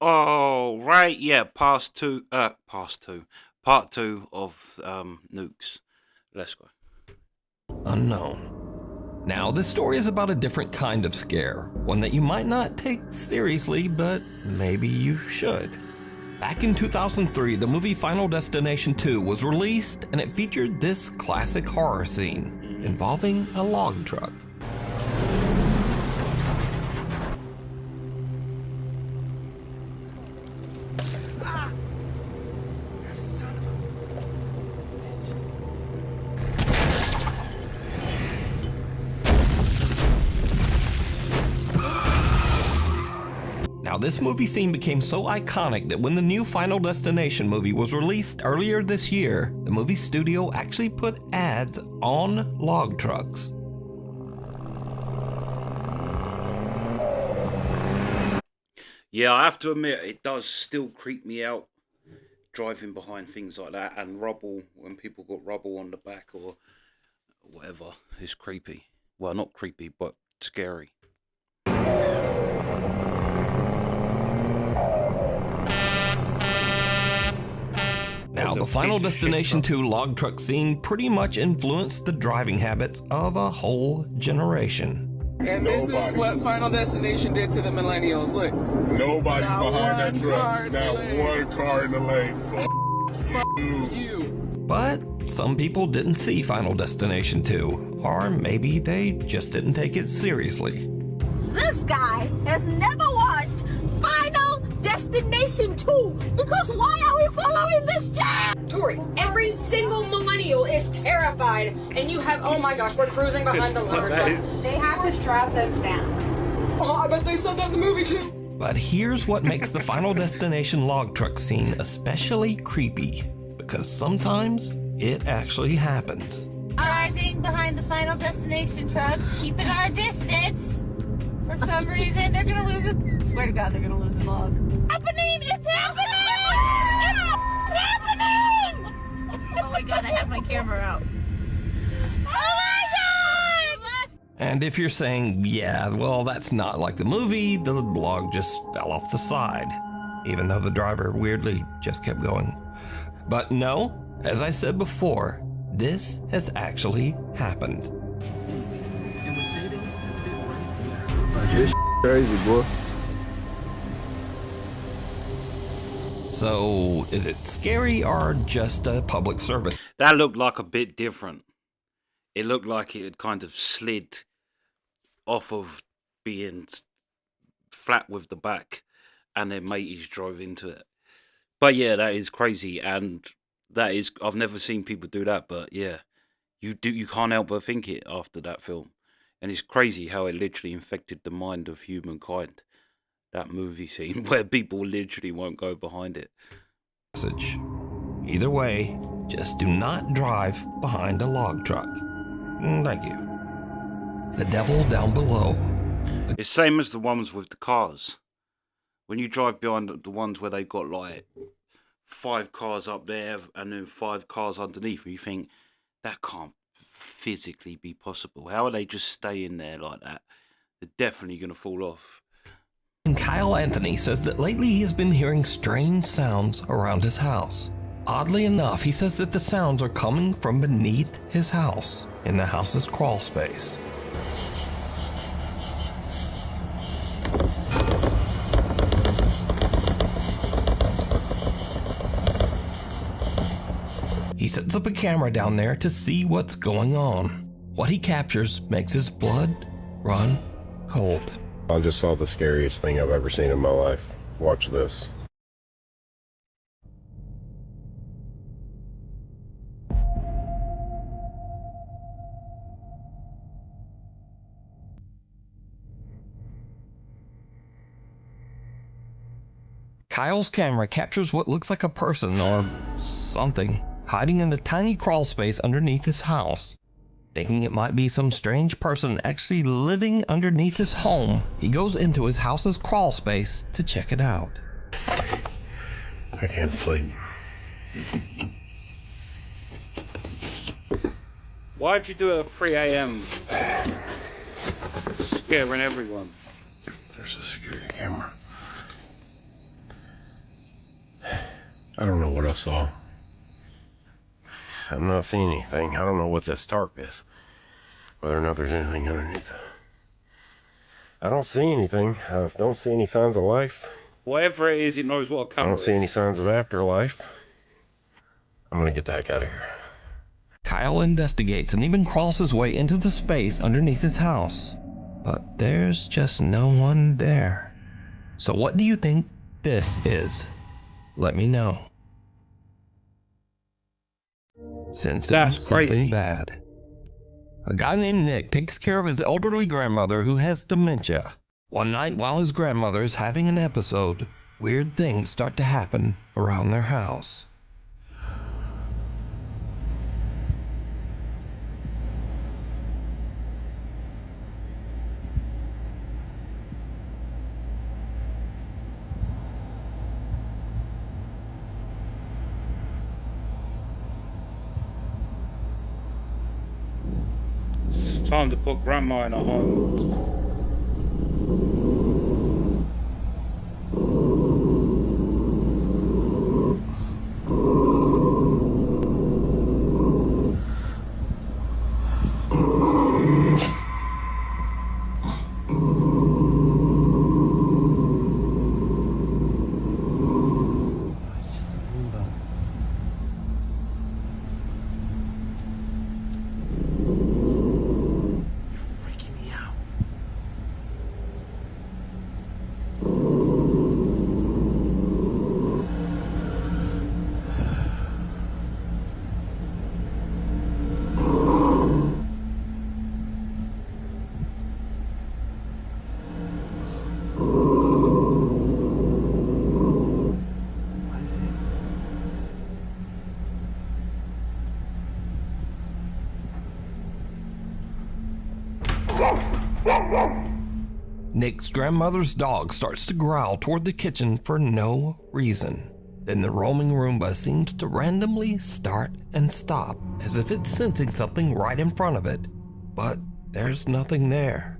Oh, right, yeah, part two of Nukes. Let's go. Unknown. Now, this story is about a different kind of scare, one that you might not take seriously, but maybe you should. Back in 2003, the movie Final Destination 2 was released, and it featured this classic horror scene involving a log truck. Now, this movie scene became so iconic that when the new Final Destination movie was released earlier this year, the movie studio actually put ads on log trucks. Yeah, I have to admit, it does still creep me out driving behind things like that, and rubble, when people got rubble on the back or whatever, is creepy. Well, not creepy, but scary. Now, the Final Destination 2 log truck scene pretty much influenced the driving habits of a whole generation. And this is what Final Destination did to the millennials. Look. Nobody's behind that truck. Not one car in the lane. F you. But some people didn't see Final Destination 2, or maybe they just didn't take it seriously. This guy has never watched Final Destination 2 because why are we following this jam? Tori, every single millennial is terrified, and you have, oh my gosh, we're cruising behind the lumber truck. They have to strap those down. Oh, I bet they said that in the movie too. But here's what makes the Final Destination log truck scene especially creepy, because sometimes it actually happens. Arriving behind the Final Destination truck, keeping our distance. For some reason, they're gonna lose it. Swear to God, they're gonna lose a log. Happening! It's happening! It's happening! Oh my God, I have my camera out. Oh my God! And if you're saying, yeah, well, that's not like the movie, the log just fell off the side, even though the driver weirdly just kept going. But no, as I said before, this has actually happened. This crazy, boy. So, is it scary or just a public service? That looked like a bit different. It looked like it had kind of slid off of being flat with the back, and then mateys drove into it. But yeah, that is crazy, and that is, I've never seen people do that, but yeah, you can't help but think it after that film. And it's crazy how it literally infected the mind of humankind. That movie scene where people literally won't go behind it. Either way, just do not drive behind a log truck. Thank you. The devil down below. It's same as the ones with the cars. When you drive behind the ones where they've got like 5 cars up there and then 5 cars underneath, you think that can't physically be possible. How are they just staying there like that? They're definitely going to fall off. And Kyle Anthony says that lately he has been hearing strange sounds around his house. Oddly enough, he says that the sounds are coming from beneath his house, in the house's crawl space. He sets up a camera down there to see what's going on. What he captures makes his blood run cold. I just saw the scariest thing I've ever seen in my life. Watch this. Kyle's camera captures what looks like a person or something hiding in the tiny crawl space underneath his house. Thinking it might be some strange person actually living underneath his home, he goes into his house's crawl space to check it out. I can't sleep. Why'd you do it at 3 a.m.? Scaring everyone. There's a security camera. I don't know what I saw. I'm not seeing anything. I don't know what this tarp is. Whether or not there's anything underneath. I don't see anything. I don't see any signs of life. Whatever it is, it knows what a I camera don't see any is. signs of afterlife. I'm gonna get the heck out of here. Kyle investigates and even crawls his way into the space underneath his house. But there's just no one there. So what do you think this is? Let me know. Since it That's was something crazy. bad. A guy named Nick takes care of his elderly grandmother who has dementia. One night while his grandmother is having an episode, weird things start to happen around their house. It's time to put grandma in a home. Nick's grandmother's dog starts to growl toward the kitchen for no reason. Then the roaming Roomba seems to randomly start and stop, as if it's sensing something right in front of it. But there's nothing there.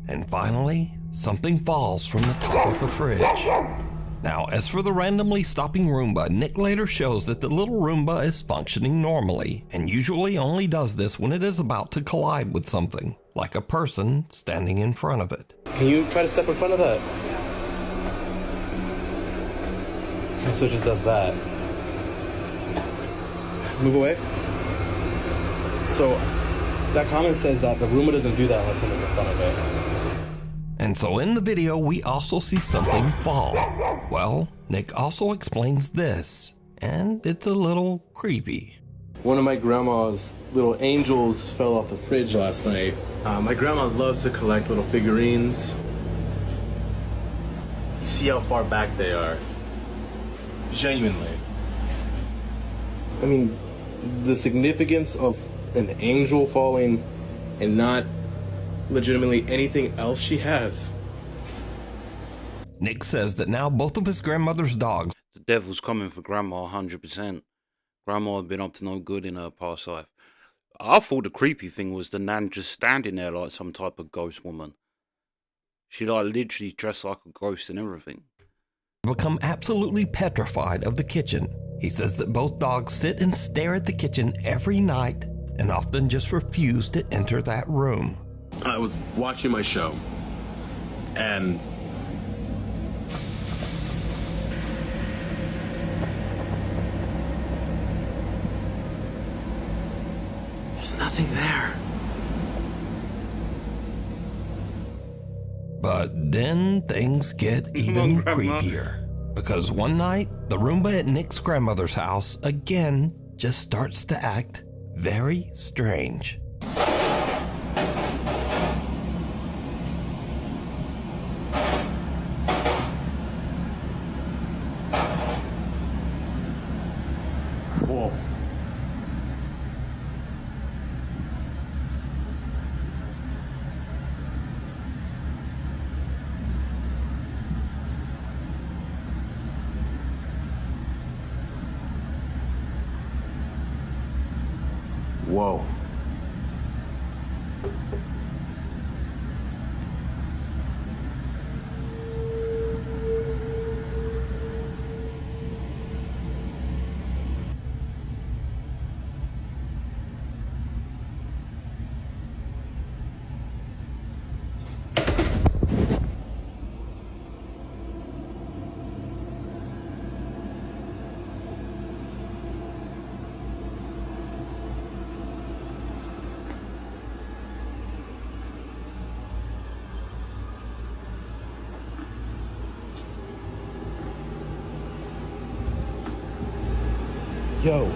And finally, something falls from the top of the fridge. Now, as for the randomly stopping Roomba, Nick later shows that the little Roomba is functioning normally, and usually only does this when it is about to collide with something, like a person standing in front of it. Can you try to step in front of that? And so it just does that. Move away. So that comment says that the Roomba doesn't do that unless someone's in front of it. And so in the video, we also see something fall. Well, Nick also explains this, and it's a little creepy. One of my grandma's little angels fell off the fridge last night. My grandma loves to collect little figurines. You see how far back they are. Genuinely. I mean, the significance of an angel falling and not legitimately anything else she has. Nick says that now both of his grandmother's dogs The devil's coming for grandma 100%. Grandma had been up to no good in her past life. I thought the creepy thing was the nan just standing there like some type of ghost woman. She like literally dressed like a ghost and everything. become absolutely petrified of the kitchen. He says that both dogs sit and stare at the kitchen every night and often just refuse to enter that room. I was watching my show, and there's nothing there. But then things get even creepier. Because one night, the Roomba at Nick's grandmother's house again just starts to act very strange. Whoa. Whoa. Yo.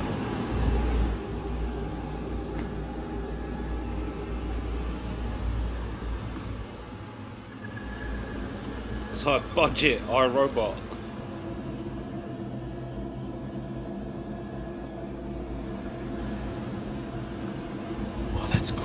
It's like budget iRobot. Oh, that's cool.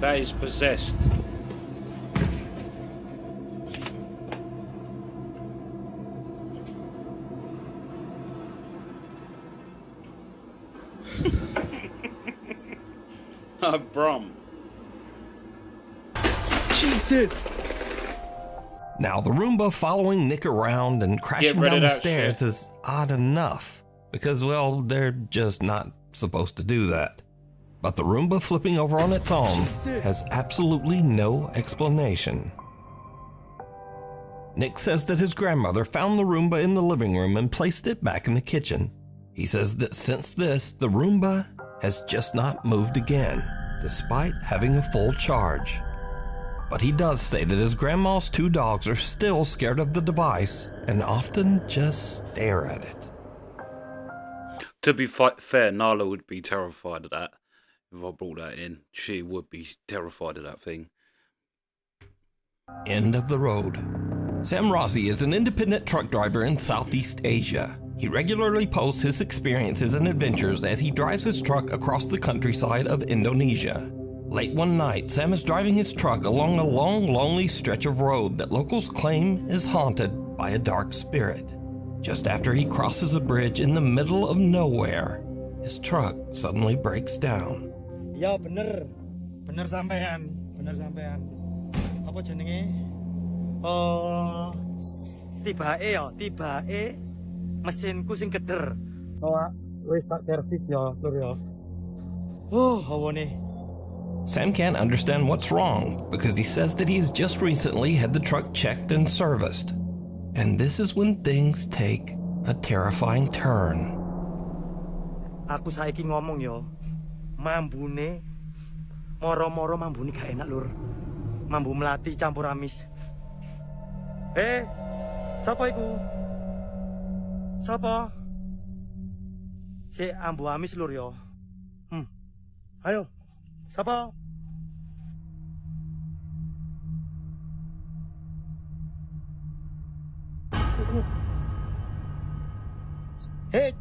That is possessed. Brum. Jesus! Now, the Roomba following Nick around and crashing down the stairs shit. is odd enough because, well, they're just not supposed to do that. But the Roomba flipping over on its own has absolutely no explanation. Nick says that his grandmother found the Roomba in the living room and placed it back in the kitchen. He says that since this, the Roomba has just not moved again, despite having a full charge. But he does say that his grandma's 2 dogs are still scared of the device and often just stare at it. To be fair, Nala would be terrified of that. If I brought that in, she would be terrified of that thing. End of the road. Sam Rossi is an independent truck driver in Southeast Asia. He regularly posts his experiences and adventures as he drives his truck across the countryside of Indonesia. Late one night, Sam is driving his truck along a long, lonely stretch of road that locals claim is haunted by a dark spirit. Just after he crosses a bridge in the middle of nowhere, his truck suddenly breaks down. Ya bener sampean, Apa jenenge? Tibake mesinku sing keder. Oh, wis tak servis ya, Lur ya. Hawane. Sam can't understand what's wrong because he says that he's just recently had the truck checked and serviced. And this is when things take a terrifying turn. Aku saiki ngomong yo. Mambune moro-moro mambune gak enak, Lur. Mambu melati campur amis. Sapa iku? Sapa? Si ambu amis, Lur yo. Ayo. Sapa?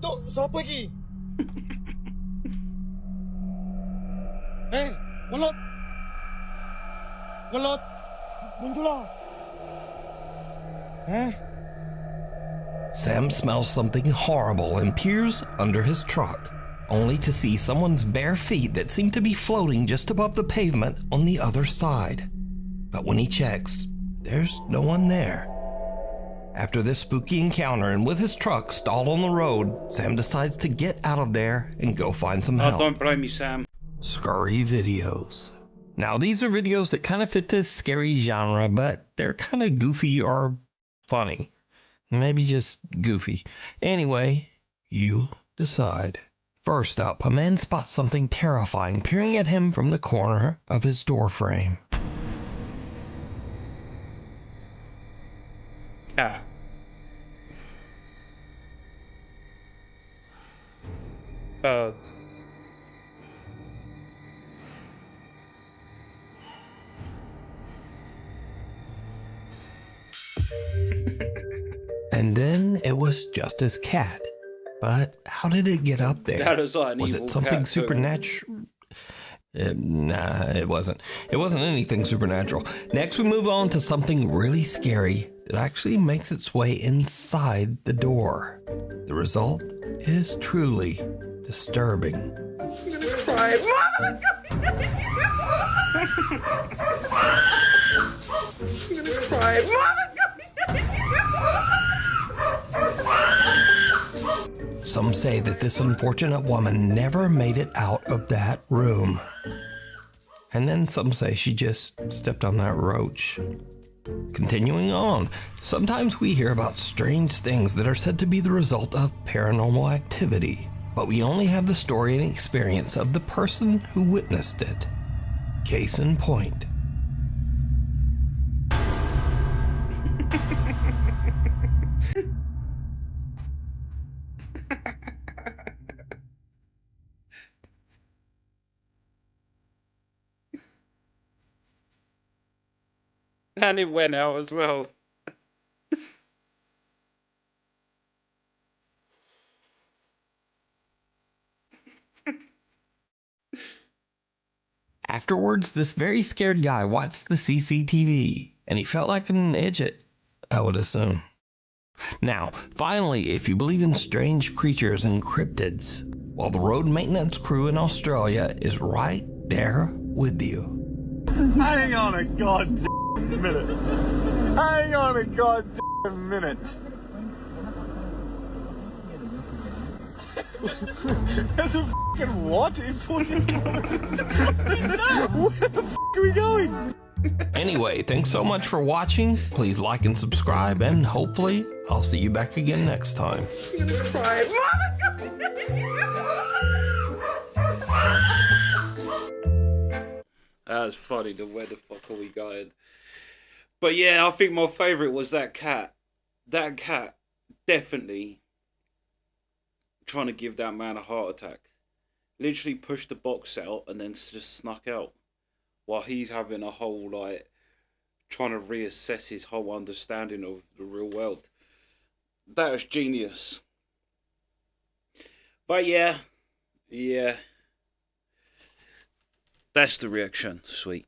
Tuk, sapa iki? Welut. Muncul. Sam smells something horrible and peers under his truck, only to see someone's bare feet that seem to be floating just above the pavement on the other side. But when he checks, there's no one there. After this spooky encounter and with his truck stalled on the road, Sam decides to get out of there and go find some help. Oh, don't blame me, Sam. Scary videos. Now, these are videos that kind of fit this scary genre, but they're kind of goofy or funny. Maybe just goofy. Anyway, you decide. First up, a man spots something terrifying peering at him from the corner of his door frame. Cat. Bird. And then it was just his cat. But how did it get up there? That is like an Was evil it something cat, supernatural? Nah, it wasn't. It wasn't anything supernatural. Next, we move on to something really scary that actually makes its way inside the door. The result is truly disturbing. I'm gonna cry. Mama, let's go. I'm gonna cry. Mama, let's go. Some say that this unfortunate woman never made it out of that room. And then some say she just stepped on that roach. Continuing on, sometimes we hear about strange things that are said to be the result of paranormal activity, but we only have the story and experience of the person who witnessed it. Case in point. And it went out as well. Afterwards, this very scared guy watched the CCTV, and he felt like an idiot, I would assume. Now, finally, if you believe in strange creatures and cryptids, well, the road maintenance crew in Australia is right there with you. Hang on a goddamn minute. Hang on a goddamn minute. There's a fucking what in 40 kilometers? Where the fuck are we going? Anyway, thanks so much for watching. Please like and subscribe, and hopefully I'll see you back again next time. I'm gonna cry. Mom, That's funny. Where the fuck are we going? But yeah, I think my favourite was that cat. That cat definitely trying to give that man a heart attack. Literally pushed the box out and then just snuck out while he's having a whole, like, trying to reassess his whole understanding of the real world. That was genius. But yeah. That's the reaction. Sweet.